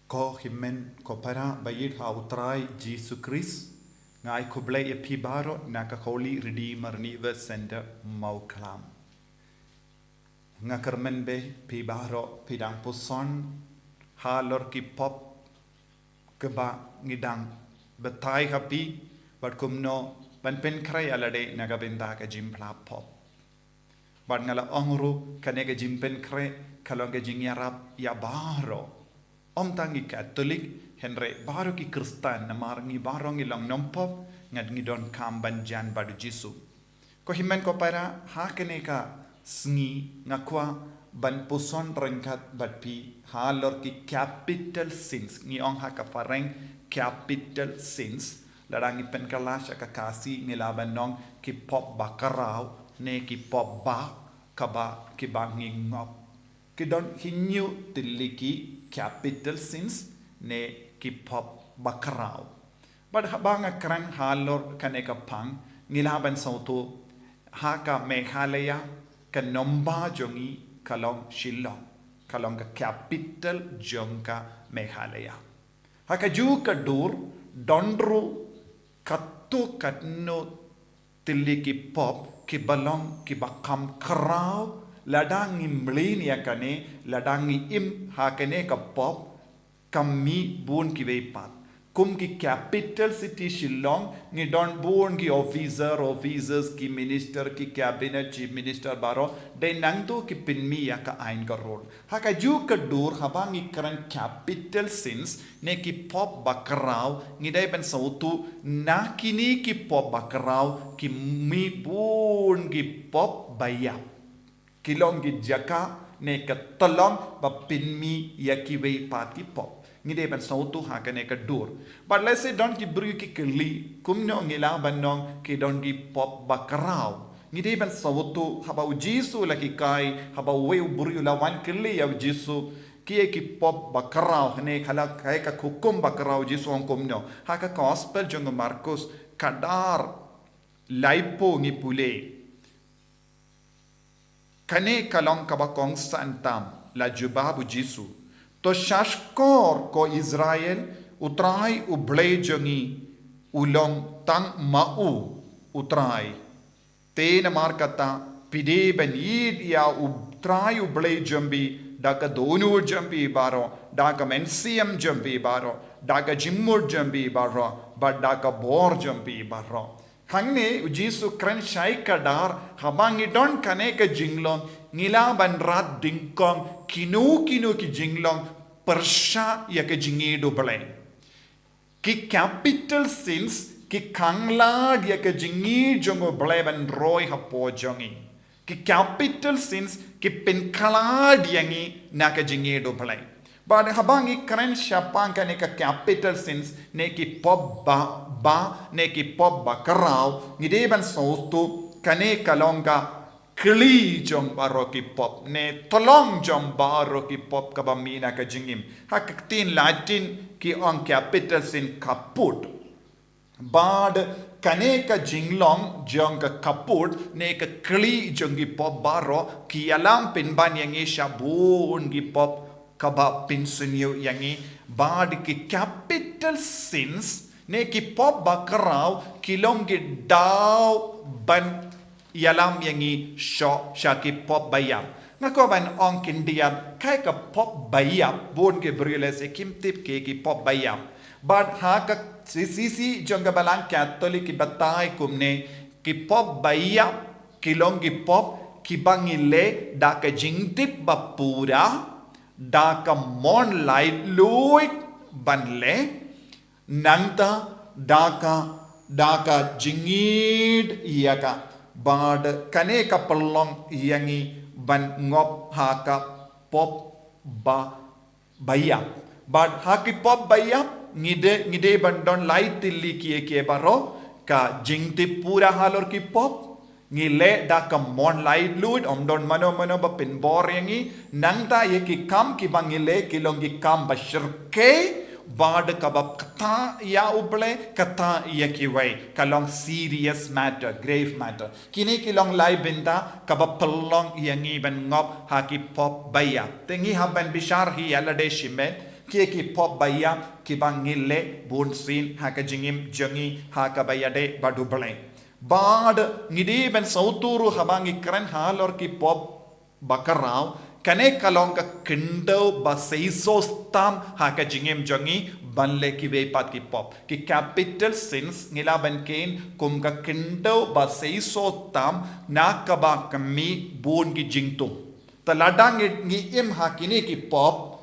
ko himen ko para bayit ha utrai Jesus Christ ngai ko blei pi Baroh na ka holy redeemer ni the center mau klam nga kermen be pi Baroh pidang puson halor ki pop keba ngidang betai hapi bat kumno ban pen krai alade naga benda ka jimpla pop bat ngala ongru kanega jimpen kre kalonga jingyarap ya Baroh om tangi Katolik henre Baroh ki Kristan na marangi Baroh ngilang nompop ngad ngidon kamban jan badu Jisu ko himen ko para ha keneka sngi ngakwa ban puson rengkat batpi halor ki capital sins ngi ong ha ka fareng capital sins larangi pen kalasha ka kasi ngilaban nong ki pop Bakhraw ne ki pop ba kaba ki bangi ngop ki don hinyu tiliki capital sins ne ki pop Bakhraw bad habanga kran halor kaneka pang ngilaban sauto haka Meghalaya ka nomba jongi kalong Shillong kalong ka capital Jong ka Meghalaya haka ju ka dur dondru kattu katno tiliki pop ki Balang ki Bakam Kraw ladangi mlin yakane ladangi im hakane ka pop kami bun ki veipat kum ki capital city Shillong ni don bun ki officers ki minister ki cabinet chief minister Baroh de nangdo ki pinmi ya ka ain ka role haka ju ka dur habangi karan capital sins ne ki pop Bakhraw ni dai ban sautu nakini ki pop Bakhraw ki mi bun ki pop bayap kilong gi jaka ne ka talong ba pinmi ya ki vei pat ki pop ngide ban sautu ha ka ne ka dur but let's say don ki bru ki kli kumno ngila ban nong ki don ki pop Bakhraw ngide ban sautu haba Jisu la ki kai haba we bru la wan kli ya Jisu ki ki pop Bakhraw ne khala kai ka hukum Bakhraw Jisu ong kumno ha ka gospel jong Markus kadar laipo ngi pule kane kalong kabakong santam la jubabu Jisu to shukor ko Israel utrai ublei jongi ulong tang mau utrai te na markata pide ben id ya utrai ublei jambi daga donu jambi Baroh daga Mynsiem jambi Baroh daga jimmur jambi Baroh but daga bor jambi Baroh hangne Jisu kran shai kadar habangi don kaneka jinglong ngila ban rat dingkong kinu ki jinglong Pyrshah ya ke jingido Balei ki capital sins ki kanglad ya ke jingi jongo Balei ban roy hapo jongi ki capital sins ki penkalad yangi na ke jingido Balei bad habangi kran shapang kane ka capital sins ne ki pop ba ne ki pop Bakhraw ngide ban sautu kane kalonga kli jong Baroh ki pop ne tolong jong Baroh ki pop ka bamina ka jingim haktin Latin ki on capital sin kaput bad kane ka jinglong jong ka kaput ne ka kli jong ki pop Baroh ki alam pin ban yangi shabun ki pop kaba pinsunyo yangi bad ki capital sins ne ki pop Bakhraw kilong ki daw ban yalam yangi shaki pop bayam ngako ban ong kindiam kai ka pop bayam bon ke brile se kim tip ke ki pop bayam but ha ka sisi jonga Balang Catholic ki batai kumne ki pop bayam kilong ki pop ki bangile da ka jingtip bapura da ka mon lai lui banle nangta da ka jingid yaka bad kane ka pelong yangi ban ngop haka pop bayap bad haki pop bayap ngide ban don lai Tylli kiye Baroh ka jingti pura halor ki pop ngile da ka mon lai lud om don mano ba pin bor yangi nangta ye ki kam ki bangile kilong ki kam bashirke bad kabab kata ya uble kata ya kiway kalong serious matter grave matter kini kilong lai binda kabab pelong yangi ben ngop haki pop baya tengi haban bishar hi ialade shimet Kiei ki pop bayap ki bangile bun sin haka jingim jongi haka bayade badu Balei. Bad ngidi ben sauturu habangi keren halor ki pop Bakhraw kane kalong ka kindo ba seisos tam haka jingim jongi Balei ki vepat ki pop ki capital sins ngila ban kain kum ka kindo ba seisos tam nakaba kami bun ki jingtum taladang ngi im hakini ki pop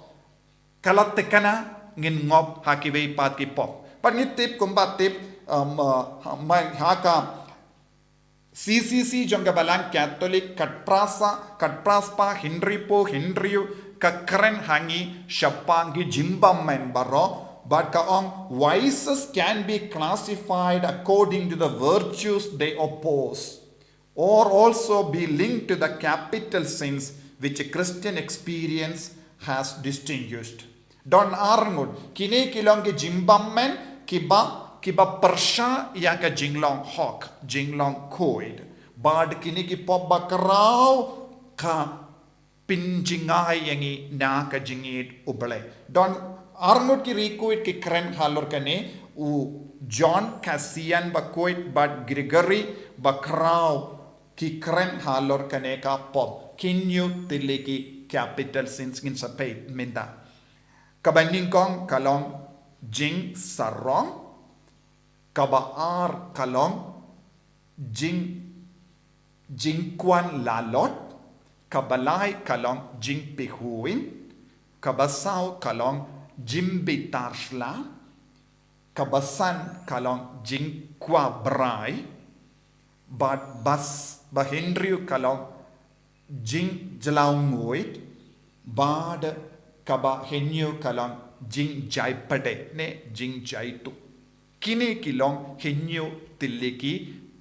kalat tekana ngin ngop haki vepat ki pop but ngi tip kumba tip haka CCC Jong Balang Catholic Katpraspa Hindripo Hindriu Kakren Hangi Shapangi Jimbamen Baroh but kaong vices can be classified according to the virtues they oppose or also be linked to the capital sins which a Christian experience has distinguished. Don Arngud kini kilongi Jimbamen kiba Pyrshah yang ka jinglong hawk, jinglong koid. Bad kini ki pop Bakhraw ka pinjingai yangi na ka jingit ublei. Don arngut ki rikuit ki kren halor kane u John Kasian Bakhuid but Gregory Bakhraw ki kren halor kane ka pop. Kinyu Tylli ki capital sins ngin sapay minda. Kabaning kong kalong jing sarong kabaar kalong jingkwan lalot kabalai kalong jingpihuin kabasaw kalong jimbitarsla kabasan kalong jingkwa brai bas bahindriu kalong jing jalaunguit bad kaba henyu kalong jing jaipade ne jing jaitu kini kilong henyu Tylli ki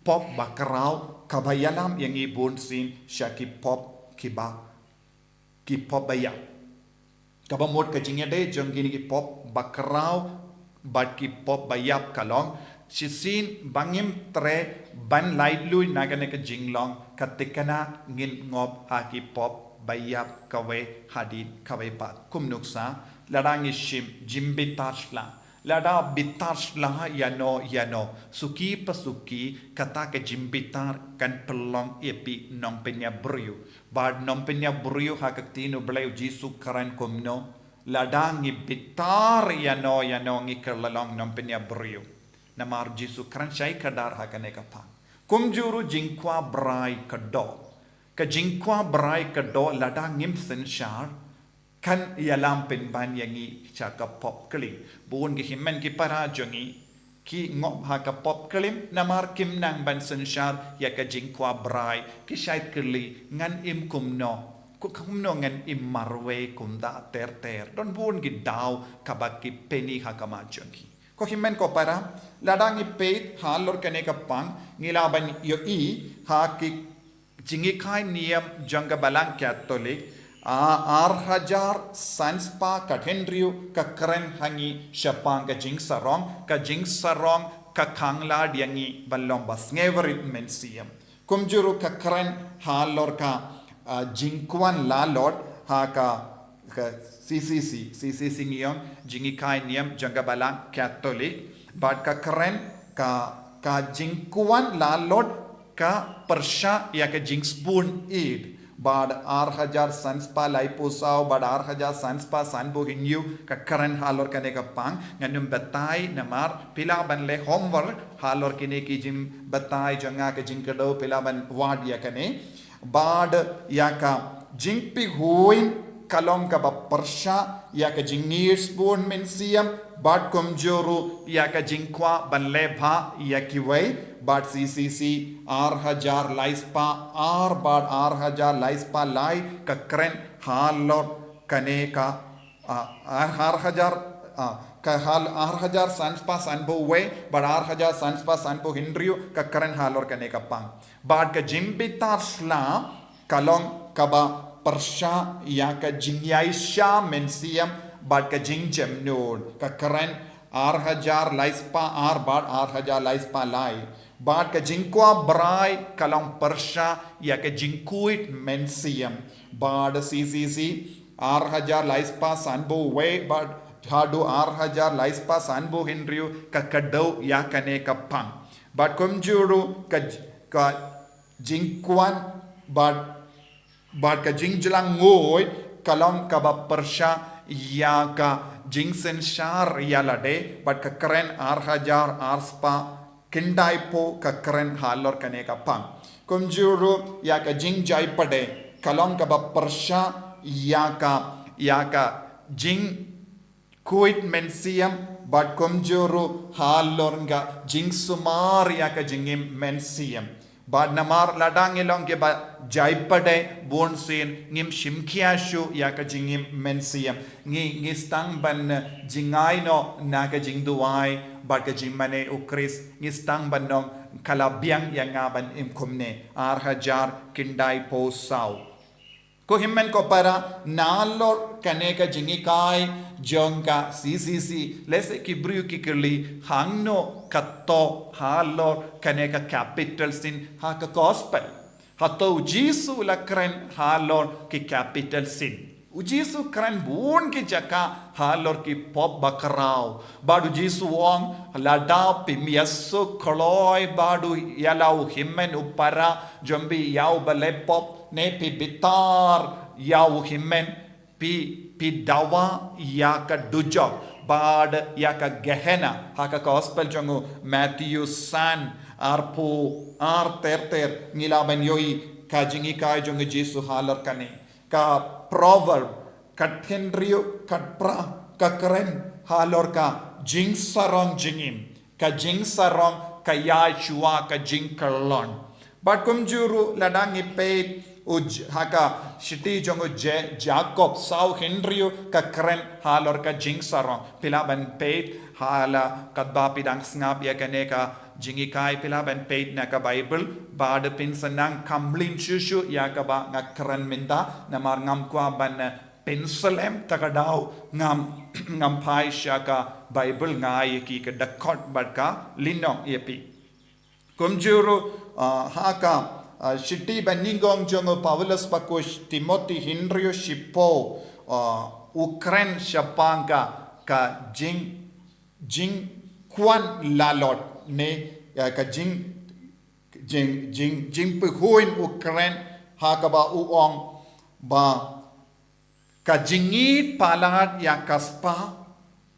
pop Bakhraw kabayalam yang ibun sin syaki pop kiba ki pop bayap kabamot ka jingade jong kini ki pop Bakhraw bat ki pop bayap kalong sisin bangim tre ban laidlui nagane ka jinglong katikana ngin ngop haki pop bayap kawe hadid kawe pat kumnuksa ladang ishim jimbitasla lada bitasla yano suki pasuki kata ke jimbitar kan pelong epi nong penya brio bad nong penya brio hakaktino Balei jisu karan kumno ladang bitar yano ngi kerlalong nong penya brio namar jisu karan syai kadar hakane kapang kumjuru jingkwa brai kado ka jingkwa brai kado ladang ngim senshar kan ialam penban yangi chaka pop kelim buun ki himmen ki para jongi ki ngop ha ka pop kelim namar kim nang ban senshar ya ka jingkwa brai ki shait keli ngan im kumno ngan im marwe kumda ter don buun ki daw kabaki peni ha ka ma jongi ko himmen ko para ladang i peit halor kane ka pang ngilaban yo I ha ki jingikai niam janga Balang Catholic 6,000 sanspa kathendriu ka keren hangi syapang ka jing sarong ka kangla diangi balong bas ngeverit Mynsiem kumjuru ka keren halor ka jingkwan lalot ha ka CCC ngiyong jingikai niam janga Balang Catholic bad ka keren ka jingkwan lalot ka Pyrshah ya ka jing spoon id bad 6,000 sanspa laipusaw bad 6,000 sanspa sanbo hinyu ka karen halor kane ka pang nganum batay namar pila ban le homework halor kine ki jim batay janga ka jing kado pila ban wad ya kane bad ya ka jingpi huin kalong ka ba Pyrshah ya ka jingir spoon Mynsiem bad komjuru ya ka jingkwa ban le bha ya kiwei bad CCC 6,000 laispa bad 6,000 laispa lai ka kren halor kane ka 6,000 ka hal 6,000 sanspa sanbo we bad 6,000 sanspa sanbo hindriu ka kren halor kane ka pang bad ka jimbitar sla kalong kaba Pyrshah ya ka jingyaisha Mynsiem bad ka jingjam nod ka kren 6,000 laispa bad 6,000 laispa lai bad ka jingkwa brai kalong Pyrshah ya ka jingkuit Mynsiem bad CCC 6,000 laispa sanbo we bad hadu arhajar laispa sanbu Henryu ka kadau ya kane ka pang. But kumjuru ka jingkwan but ka jingjalang ngoy kalong ka ba Pyrshah ya ka jingsen shar ialade but ka keren arhajar arspa kindaipo ka keren halor kane ka pang. Kumjuru ya ka jingjai pade kalong ka ba Pyrshah ya ka jing kuit Mynsiem but kumjuru halornga jing sumar ya ka jingim Mynsiem but namar ladang ilong ke ba jaipade bonsin ngim shimkiashu ya ka jingim Mynsiem ngi stang ban jingai no na ka jingduai but ka jimane ukris ngi stang ban no kalabyang yang ban imkumne arhajar kindai po sau ko himmen ko para nalor kaneka jingikai Jong ka CCC lese kibriu kikirli hangno katto halor kaneka capital sin ha ka gospel hato jisu lakren halor ki capital sin ujisu kran bun ki jaka halor ki pop Bakhraw badu jisu wong lada pimiasu koloi badu yalau himmen upara jombi yau Balei pop ne pi bitar yau himmen pi dawa ya ka dujok bad ya ka gehena ha ka gospel jongu Matthew san arpo ar ter ngilaban yoi ka jingi kai jongu Jesu halor kane ka proverb kat Henryu kat pra ka keren halor ka jing sarong jingim ka jing sarong ka ya chua ka jing kalon but kumjuru ladang ipet uj haka shiti jongo Jacob sau Henryu ka kren halor ka jing sarong pilaban peit hala kadba pidang snap ya kane ka jingi kai pilaban peit na ka Bible bad pin sanang kamlin shushu ya ka ba nga kren minda namar ngam kwa ban penselem takadaw ngam pai shaka Bible ngai ki ka dakot bad ka linong yepi kumjuru haka shiti baningong jongo Paulus pakush Timothy Henryu shipo Ukren shapanga ka jing kwan lalot ne ka jing Bakhuid Ukren haka ba uong ba ka jingit palat ya kaspa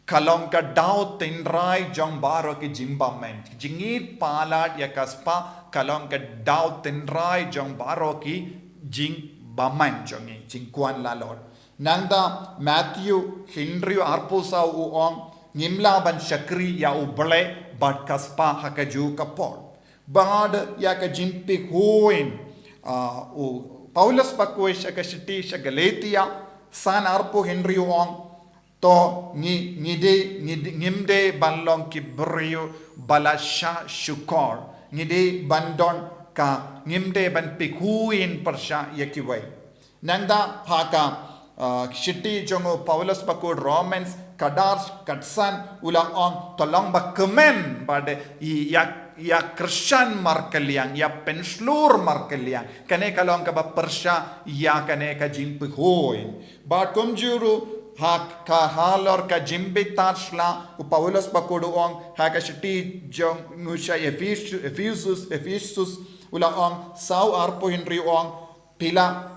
kalong ka daw Tynrai Jong Baroh ki jimbamen jingit palat ya kaspa kalong ka daw Tynrai Jong Baroh ki jing baman jongi jingkuan lalor nangda Matthew Henryu arpusa uong ngimla ban shakri ya uble bat kaspa hakaju kapol bad ya ka jimpi huin Paulus pakuish ka shiti shagaletia san arpu Henryu uong to ngimde banlong kibriu balasha shukor ngide bandon ka ngimde ban pikuin Pyrshah yakiway nangda haka shiti jongo Paulus Bakhuid Romans kadar katsan ula on tolong bakemen bade ya Christian markeliang ya penslur markeliang kane kalong ka ba Pyrshah ya kane ka jimpihoin ba kumjuru hak ka halor ka jimbitar shla ku Paulus Bakhuid ong haka shiti jong ngusha Ephesus ula ong sau arpo Henryu ong pila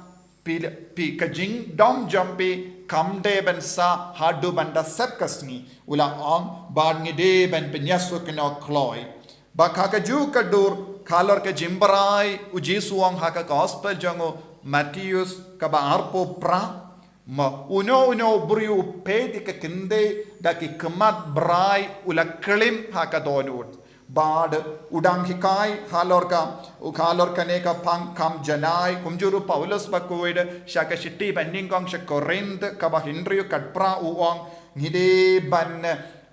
ka jing dom jompi kamde ben sa hadu banda sepkasni ula ong bad ngide ben penyasu keno kloi ba haka ju kadur khalor ka jimbarai ujisu ong haka gospel jongo Matthews ka ba arpo pra ma uno buriu pedi ka kinde da ki kemat brai ula kelim haka donut bad udang hikai halor ka ne ka pang kam janai kumjuru Paulus Bakhuid shaka shiti baningong shakorind ka ba Henryu katpra uong ngide ban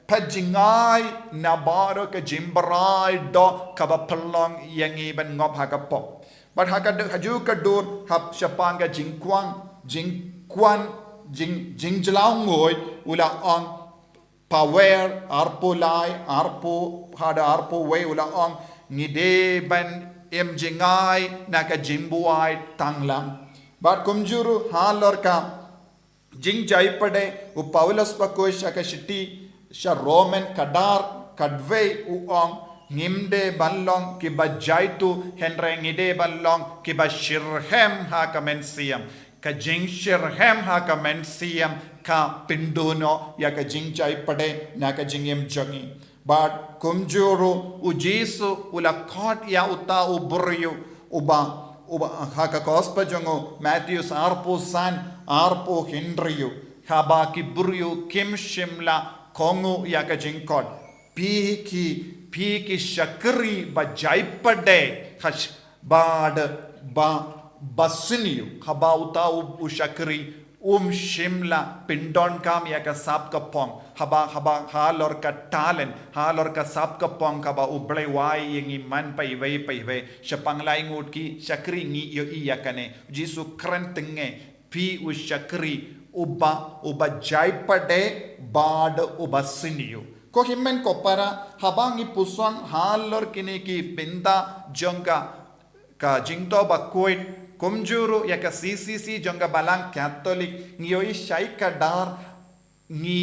pajingai na baro ka jimbarai do ka ba pelong yangi ban ngop haka pop but haka haju ka dur hap shapanga jingkwang jingjalang ngoi ula ong power arpo lai arpo hada arpo way ula ong ngide ban jingai naka jimbuai tanglam but kumjuru halor ka Jing jaipade u Paulus Bakhuid ka shiti sha Roman kadar kadvei u ong ngimde ballong kiba jaitu henre ngide ballong kiba shirhem ha ka Mynsiem ka jing shirhem ha ka Mynsiem ka pinduno ya ka jing jaipade na ka jingem jongi but kumjuru u Jesu ula kot ya uta u buryu uba haka kospa jongo Matthews arpo san arpo Henryu haba ki buryu kim shimla kongu yaka jingkod piki shakri ba jaipade hash bad ba basiniyu haba uta u shakri shimla pindon kam yaka sap ka pong haba halor ka talent halor ka sap ka pong kaba ublay wai yengi man paiwei shapanglaing ut ki shakri ngi yo iyakane Jesu krentenge pi u shakri uba jaipade bad uba siniyu ko himmen ko para habangi puson halor kini ki pinda jonga ka jingto Bakhuid kumjuru ya ka CCC jonga Balang Catholic ngiyoi shai kadar ngi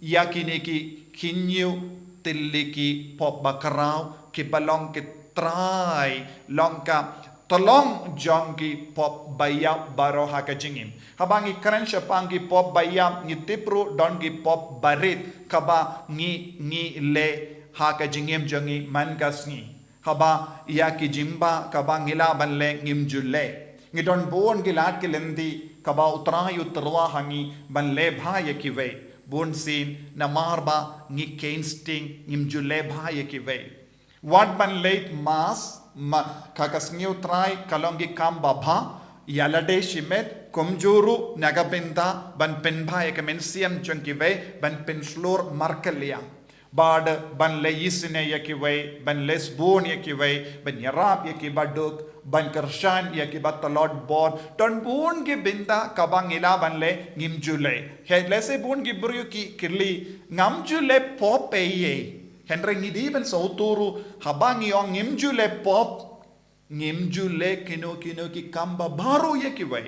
yakini ki kinyu Tylli ki pop Bakhraw ki Balong ki Tynrai longka tolong Jong ki pop bayap Baroh haka jingim habangi keren shapangi pop bayap ngi tipru don ki pop barit kaba ngi le haka jingim jongi mangas ngi haba ya ki jimba kaba ngila banle ngimjule ngidon bon gilat kilendi kaba utrayu terwa hangi banle bhaya kiwe bon sin namarba ngi kainsting ngimjule bhaya kiwe what banle mas kakas ngi utrai kalongi kamba bha ialade shimet kumjuru nagabinda ban pen bhaya ka Mynsiem chunkiwe ban pen slor markelia bad ban le yisne yakiwe ban lesbon yakiwe ban yarab yakibaduk ban kershan yakibat lord bod ton bun ki binda kabang ila ban le ngimjule he lese bun ki buru ki kirli ngamjule pop eye henre ngidi ban sauturu habang yong ngimjule pop ngimjule kino ki kamba baru yakiwe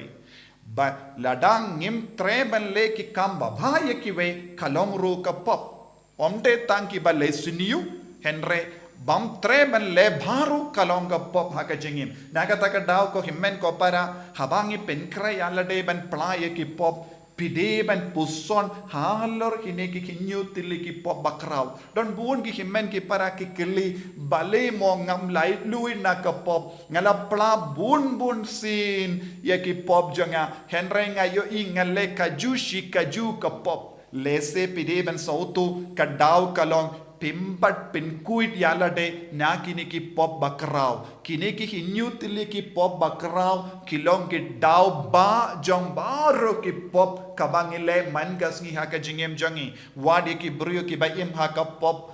ba ladang ngim tre ban le ki kamba bha yakiwe kalong ru ka pop omde tangki Balei siniu henre bam tre man le baru kalonga pop haka jingim naga taka daw ko himmen ko para habangi penkra ialade ban phla ki pop pide ban puson halor kine ki kinyu Tylli ki pop Bakhraw don bun ki himmen ki para ki kili Balei mo ngam lai lui na ka pop ngala phla bun sin ya ki pop jonga henre ngayo ingale kaju ka pop lese pide ban sautu kadaw kalong pimpat pinkuit ialade na kini ki pop Bakhraw kini ki hinyu Tylli ki pop Bakhraw kilong ki daw ba jong baro ki pop kabangile mangas ngi haka jingem jongi wadi ki brio ki bayim haka pop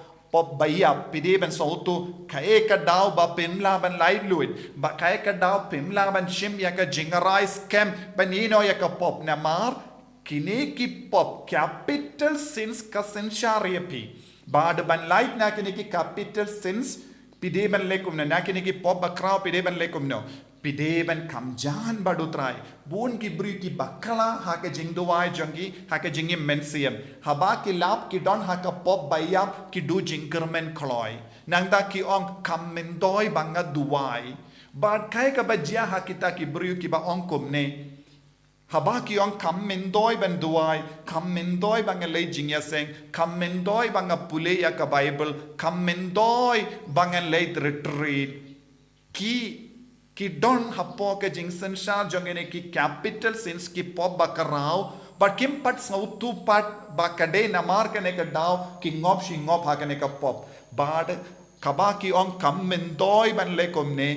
bayap pide ban sautu kae ka daw ba pimla ban lai luit ba kae ka daw pimla ban shim ya ka jingarai scam banino ya ka pop namar kini ki pop capital sins ka senshariya pi bad ban light na kini ki capital sins pide ban lekum na kini ki pop Bakhraw pide ban lekum no pide ban kamjan badutrai bun ki bri ki bakala haka jingduwai jongi haka jingi Mynsiem haba ki lap ki don haka pop bayap ki du jingkermen kloi nangda ki ong kamendoi banga duwai bad kai ka bajia hakita ki bri ki ba ong kumne haba ki ong kamendoi ban duai kamendoi banga le jingya seng kamendoi banga pule ya ka Bible kamendoi banga le retreat ki don hapo ka jingsen sha jongene ki capital sins ki pop Bakhraw but kim pat sautu pat bakade namar kane ka daw ki ngop shi ngop ha kane ka pop bad kaba ki ong kamendoi ban le komne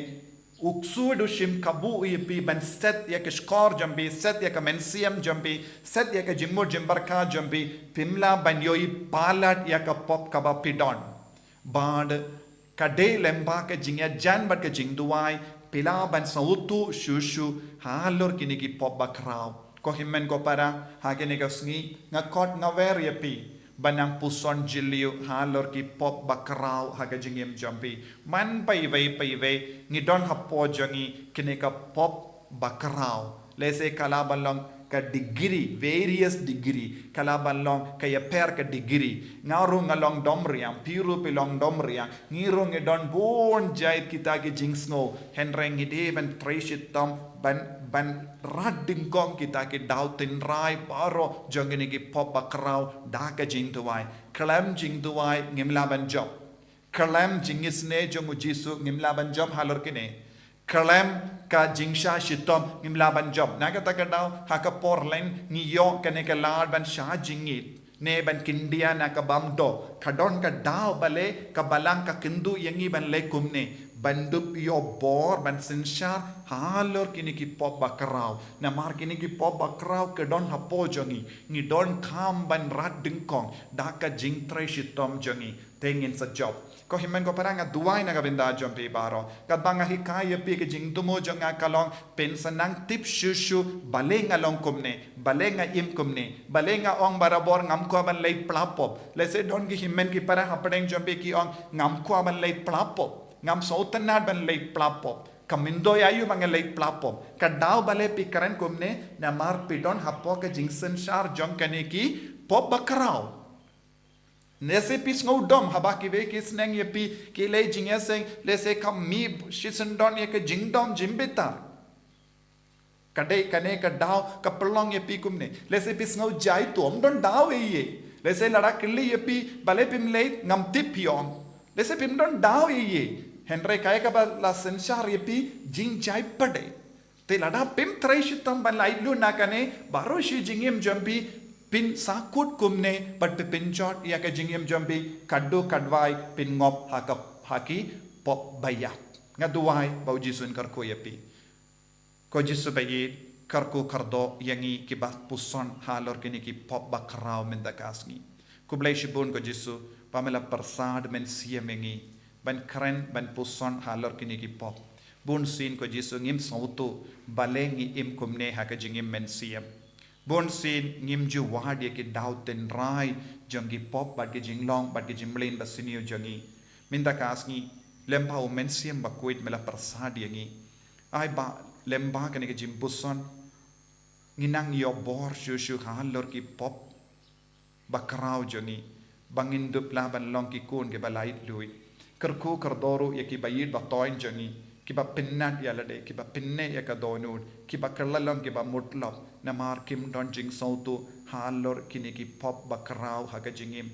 uksudu shim kabu ipi ban set ya ke shukor jambi set ya ka Mynsiem jambi set ya ka jimmo jimbarka jambi pimla ban yoi palat ya ka pop kaba pidon bad kade lemba ka jingya jan bat ka jingduai pila ban sautu shushu halor kini ki pop Bakhraw ko himmen ko para hagene ka sngi ngakot ngawer ya pi banang puson jiliu halor ki pop Bakhraw haga jingim jampi man paiwei ngidon hapo jangi kini ka pop Bakhraw lese kala balong ka degree various degree kalaban long ka per ka degree ngaru ngalong domriang piru pilong domriang ngirong edon bon jait kita ki jingsno henreng ide ban treshitam ban radding kong kita ki dau Tynrai Baroh Jong ni ki pop Bakhraw da ka jing tuai kalam jing tuai ngimlaban job kalam jingisne Jong ujisu ngimlaban job halor kine kalam ka jingsha shitom ngimlaban job naga takadaw hakapor len ngiyo kane kalad ban sha jingit ne ban kindia na ka bamdo kadon ka daw bale ka balang ka kindu yangi ban le kumne bandup yo bor ban sinshar halor kini ki pop Bakhraw na mar kini ki pop Bakhraw ke don hapo jongi ni don kam ban rat dingkong da ka jing tre shitom jongi tengin sa job ko himen ko parang duwai na kabinda jom pe Baroh kat banga hikaya pe ke jing tumo jong kalong pensanang tip shushu balei ngalong kumne balei nga im kumne balei nga ong barabor ngam ko ban lei plapop le se don ki himen ki para hapdeng jom pe ki ong ngam ko ban lei plapop ngam sautanad ban lei plapop kamindo yayu bang lei plapop kadaw bale pi karen kumne na mar pidon hapo ke jingsen shar jong kane ki pop Bakhraw nese pis ngau dom habaki ve kis neng ye pi ki le jingya seng le se kam mi shisendon ye ke jingdom jimbeta kade kane ka daw ka pelong ye pi kumne le se pis ngau jai tom don daw ye le se lara killi ye pi bale pim le ngam tip yom le se pim don daw ye henry kaya ka ba la senshar ye pi jing jai pade te lada pim trai shitam ban lai lu na kane Baroh shi jingim jampi pin sakut kumne but pin shot ya ka jingim jambi kaddo kadwai pin ngop haki pop bayak ngaduai bau jisun karko yapi ko jisu bayi karko kardo yangi kibat puson halor kini ki pop Bakhraw mendakasngi kublai shibun ko jisu pamela persad Mynsiem mengi ban kren ban puson halor kini ki pop bun sin ko jisu ngim sautu balengi im kumne haka jingim Mynsiem bon sin ngim ju wad ye ki daw Tynrai jongi pop bat ki jinglong bat ki jimblin basinio jongi minda kasngi lempa o Mynsiem Bakhuid mela persad yangi ai ba lemba kane ki jimbuson nginang yo bor shu halor ki pop Bakhraw jongi bangin dup laban long ki kun ke balai lui kerku kerdoru ye ki bayid batoin jongi kiba pinnat ialade kiba pinne ya ka donud kiba kerlalong kiba mutlop na mar kim don jing sautu halor kini ki pop Bakhraw haga jingim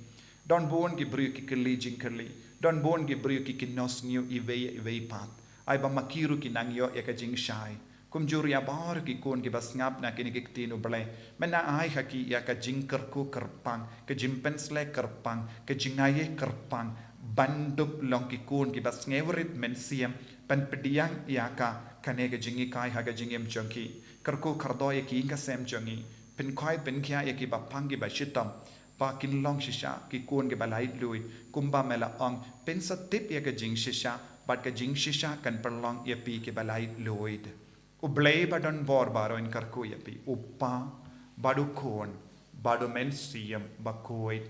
don bon ki bru ki kli jing kli don bon ki bru ki kinos new ivei pat ai ba makiru ki nangyo ya ka jing shai kum juri abar ki kun ki bas ngap na kini ki tinu ble mena ai haki ya ka jing kerku kerpang ke jimpensle kerpang ke jingaye kerpang bandup long ki kun ki bas ngewrit Mynsiem pan pediang yaka kane ke jingi kai haga jingim chongki kerku kardo ye ki inga sem chongi pin khoi pin khya ye ki bapang ki bashitam pa kin long shisha ki kun ke balai lui kumba mela ong pin sa tip ye ke jing shisha bat ke jing shisha kan perlong ye pi ke balai lui ublei badon bor baro in karku ye pi uppa badu kon badu Mynsiem Bakhuid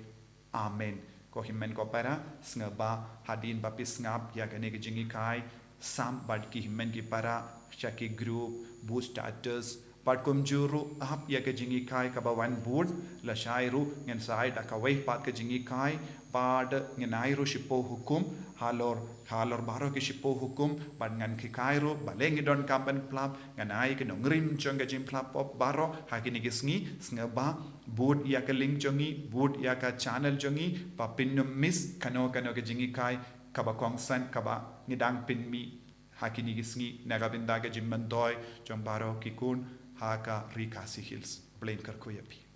amen ko himen ko para snaba hadin bapis ngap ya kane ke jingi kai sam bad ki himen ki para shaki group boost status bad kum juru ap ya ke jingi kai ka bawan board la shairu ngen sai da ka wei pat ke jingi kai bad ngenairu shipo hukum halor Baroh ki shipo hukum bad ngan ki kairu baleng don kampan plap nganai ke nongrim chong ke jim plap pop Baroh hakini gisngi snaba board ya ke link jongi board ya ka channel jongi pa pinnum miss kano ke jingi kai kaba kongsan kaba ngidang pin mi hakini gisngi nagabinda ke jimman doy jong Baroh ki kun haka rikasi hills blame karko yapi